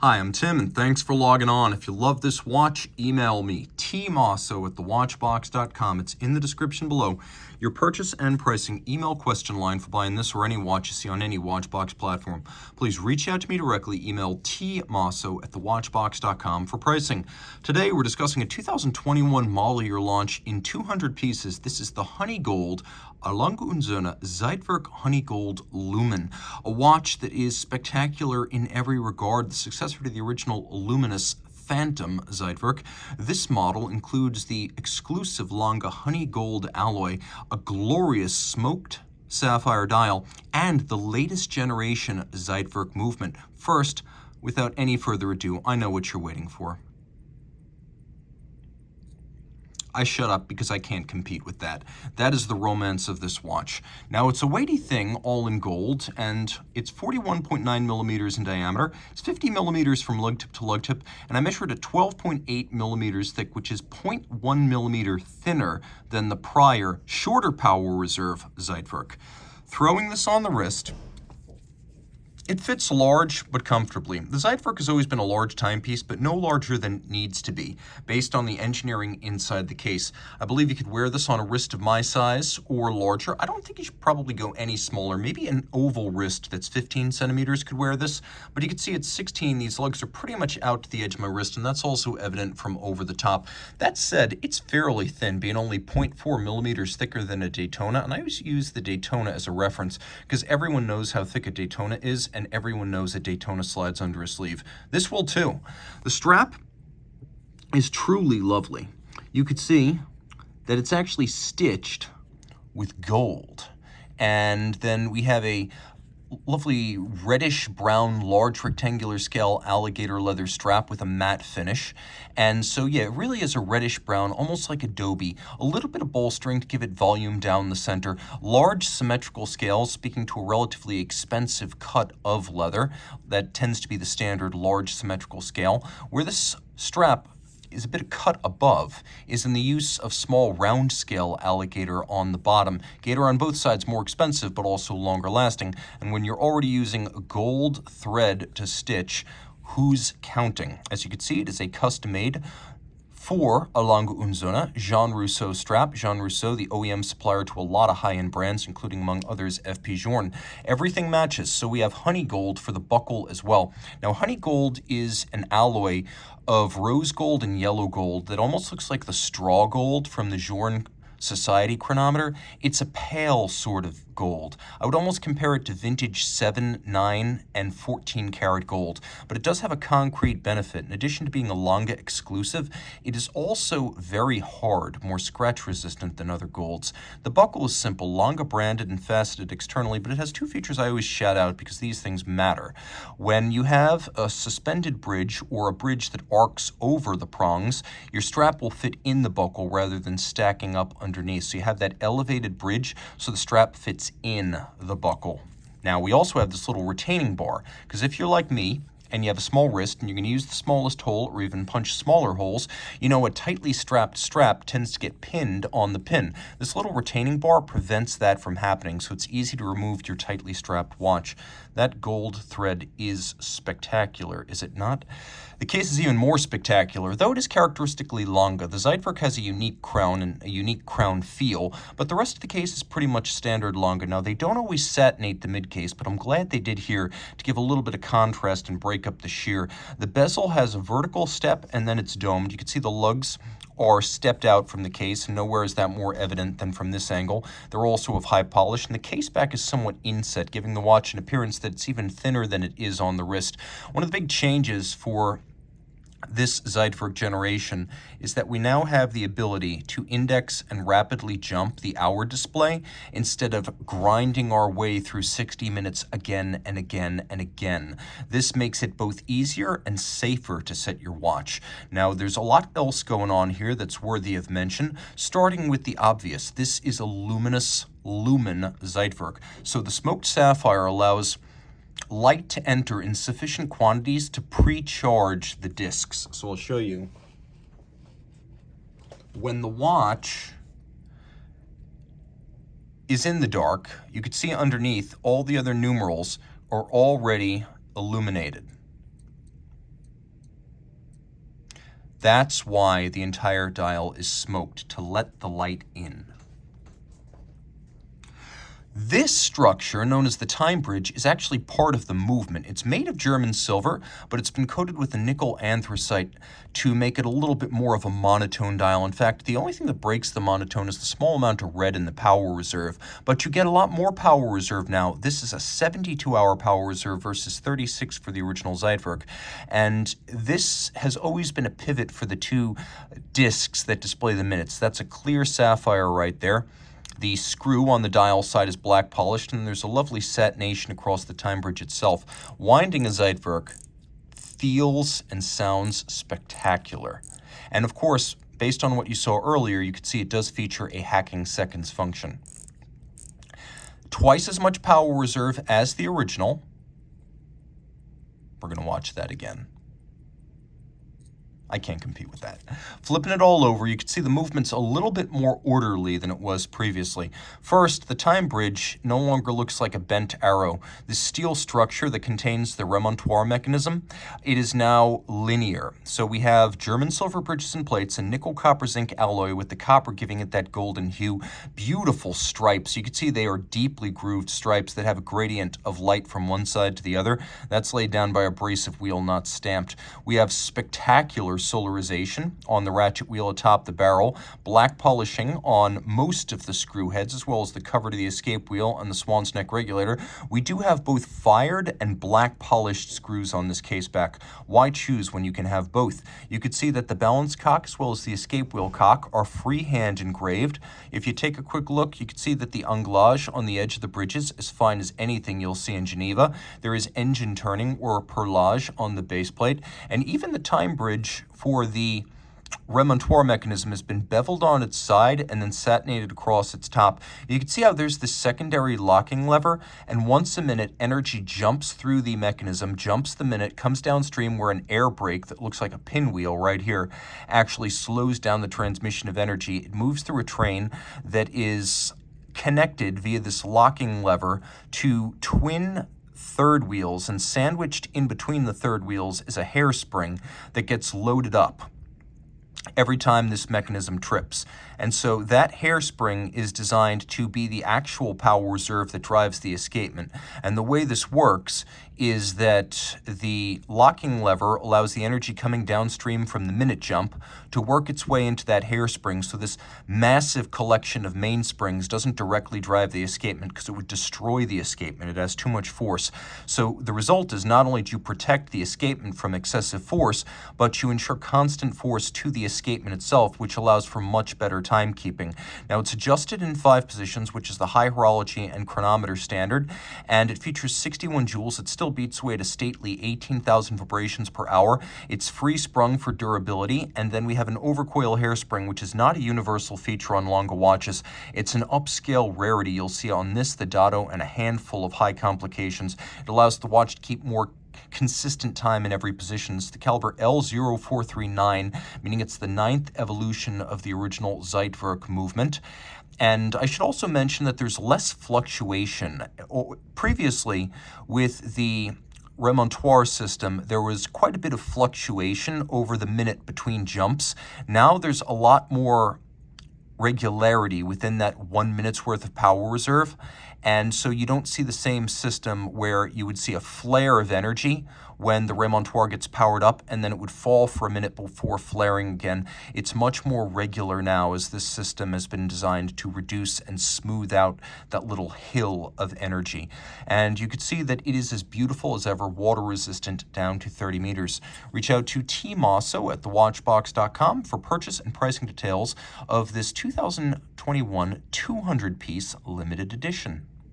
Hi, I'm Tim, and thanks for logging on. If you love this watch, email me, tmosso@thewatchbox.com. It's in the description below. Your purchase and pricing email question line for buying this or any watch you see on any Watchbox platform. Please reach out to me directly. Email tmosso@thewatchbox.com for pricing. Today, we're discussing a 2021 model year launch in 200 pieces. This is the Honeygold Lange Söhne Zeitwerk Honeygold Lumen, a watch that is spectacular in every regard. The successor to the original Luminous Phantom Zeitwerk. This model includes the exclusive Lange Honeygold alloy, a glorious smoked sapphire dial, and the latest generation Zeitwerk movement. First, without any further ado, I know what you're waiting for. I shut up because I can't compete with that. That is the romance of this watch. Now, it's a weighty thing, all in gold, and it's 41.9 millimeters in diameter. It's 50 millimeters from lug tip to lug tip, and I measured at 12.8 millimeters thick, which is 0.1 millimeter thinner than the prior, shorter power reserve Zeitwerk. Throwing this on the wrist, it fits large but comfortably. The Zeitwerk has always been a large timepiece, but no larger than it needs to be, based on the engineering inside the case. I believe you could wear this on a wrist of my size or larger. I don't think you should probably go any smaller. Maybe an oval wrist that's 15 centimeters could wear this, but you can see at 16, these lugs are pretty much out to the edge of my wrist, and that's also evident from over the top. That said, it's fairly thin, being only 0.4 millimeters thicker than a Daytona, and I always use the Daytona as a reference because everyone knows how thick a Daytona is, and everyone knows that Daytona slides under a sleeve. This will too. The strap is truly lovely. You could see that it's actually stitched with gold. And then we have a lovely reddish brown large rectangular scale alligator leather strap with a matte finish. And so yeah, it really is a reddish brown, almost like adobe. A little bit of bolstering to give it volume down the center. Large symmetrical scales, speaking to a relatively expensive cut of leather. That tends to be the standard large symmetrical scale. Where this strap is a bit cut above is in the use of small round scale alligator on the bottom. Gator on both sides, more expensive but also longer lasting. And when you're already using gold thread to stitch, who's counting? As you can see, it is a custom made for a Lange Söhne Jean Rousseau strap. Jean Rousseau, the OEM supplier to a lot of high-end brands, including among others FP Journe. Everything matches, so we have Honeygold for the buckle as well. Now, Honeygold is an alloy of rose gold and yellow gold that almost looks like the straw gold from the Journe Society chronometer. It's a pale sort of gold. I would almost compare it to vintage 7, 9, and 14 karat gold, but it does have a concrete benefit. In addition to being a Lange exclusive, it is also very hard, more scratch resistant than other golds. The buckle is simple, Lange branded and faceted externally, but it has two features I always shout out because these things matter. When you have a suspended bridge or a bridge that arcs over the prongs, your strap will fit in the buckle rather than stacking up underneath. So you have that elevated bridge, so the strap fits in the buckle. Now, we also have this little retaining bar, because if you're like me and you have a small wrist and you're going to use the smallest hole or even punch smaller holes, you know a tightly strapped strap tends to get pinned on the pin. This little retaining bar prevents that from happening, so it's easy to remove your tightly strapped watch. That gold thread is spectacular, is it not? The case is even more spectacular, though it is characteristically Lange. The Zeitwerk has a unique crown and a unique crown feel, but the rest of the case is pretty much standard Lange. Now, they don't always satinate the mid-case, but I'm glad they did here to give a little bit of contrast and break up the sheer. The bezel has a vertical step, and then it's domed. You can see the lugs are stepped out from the case, and nowhere is that more evident than from this angle. They're also of high polish, and the case back is somewhat inset, giving the watch an appearance that it's even thinner than it is on the wrist. One of the big changes for this Zeitwerk generation is that we now have the ability to index and rapidly jump the hour display instead of grinding our way through 60 minutes again and again and again. This makes it both easier and safer to set your watch. Now, there's a lot else going on here that's worthy of mention, starting with the obvious. This is a luminous Lumen Zeitwerk. So the smoked sapphire allows light to enter in sufficient quantities to pre-charge the discs. So I'll show you. When the watch is in the dark, you can see underneath all the other numerals are already illuminated. That's why the entire dial is smoked, to let the light in. This structure, known as the time bridge, is actually part of the movement. It's made of German silver, but it's been coated with a nickel anthracite to make it a little bit more of a monotone dial. In fact, the only thing that breaks the monotone is the small amount of red in the power reserve, but you get a lot more power reserve now. This is a 72-hour power reserve versus 36 for the original Zeitwerk, and this has always been a pivot for the two discs that display the minutes. That's a clear sapphire right there. The screw on the dial side is black polished, and there's a lovely satination across the time bridge itself. Winding a Zeitwerk feels and sounds spectacular. And of course, based on what you saw earlier, you can see it does feature a hacking seconds function. Twice as much power reserve as the original. We're going to watch that again. I can't compete with that. Flipping it all over, you can see the movement's a little bit more orderly than it was previously. First, the time bridge no longer looks like a bent arrow. The steel structure that contains the Remontoir mechanism, it is now linear. So we have German silver bridges and plates and nickel copper zinc alloy, with the copper giving it that golden hue. Beautiful stripes. You can see they are deeply grooved stripes that have a gradient of light from one side to the other. That's laid down by abrasive wheel, not stamped. We have spectacular solarization on the ratchet wheel atop the barrel, black polishing on most of the screw heads, as well as the cover to the escape wheel and the swan's neck regulator. We do have both fired and black polished screws on this case back. Why choose when you can have both? You could see that the balance cock as well as the escape wheel cock are freehand engraved. If you take a quick look, you can see that the anglage on the edge of the bridges is fine as anything you'll see in Geneva. There is engine turning or perlage on the base plate, and even the time bridge for the Remontoir mechanism has been beveled on its side and then satinated across its top. You can see how there's this secondary locking lever, and once a minute, energy jumps through the mechanism, jumps the minute, comes downstream where an air brake that looks like a pinwheel right here actually slows down the transmission of energy. It moves through a train that is connected via this locking lever to twin third wheels, and sandwiched in between the third wheels is a hairspring that gets loaded up every time this mechanism trips. And so that hairspring is designed to be the actual power reserve that drives the escapement. And the way this works is that the locking lever allows the energy coming downstream from the minute jump to work its way into that hairspring, so this massive collection of mainsprings doesn't directly drive the escapement because it would destroy the escapement. It has too much force. So the result is not only do you protect the escapement from excessive force, but you ensure constant force to the escapement itself, which allows for much better timekeeping. Now, it's adjusted in 5 positions, which is the high horology and chronometer standard, and it features 61 joules. It still beats away at a stately 18,000 vibrations per hour. It's free sprung for durability, and then we have an overcoil hairspring, which is not a universal feature on Lange watches. It's an upscale rarity. You'll see on this, the Dado, and a handful of high complications. It allows the watch to keep more consistent time in every position. It's the caliber L0439, meaning it's the 9th evolution of the original Zeitwerk movement. And I should also mention that there's less fluctuation. Previously, with the Remontoir system, there was quite a bit of fluctuation over the minute between jumps. Now there's a lot more regularity within that 1 minute's worth of power reserve. And so you don't see the same system where you would see a flare of energy when the Remontoir gets powered up and then it would fall for a minute before flaring again. It's much more regular now, as this system has been designed to reduce and smooth out that little hill of energy. And you could see that it is as beautiful as ever, water resistant down to 30 meters. Reach out to Team Mosso at thewatchbox.com for purchase and pricing details of this 2021 200-piece limited edition.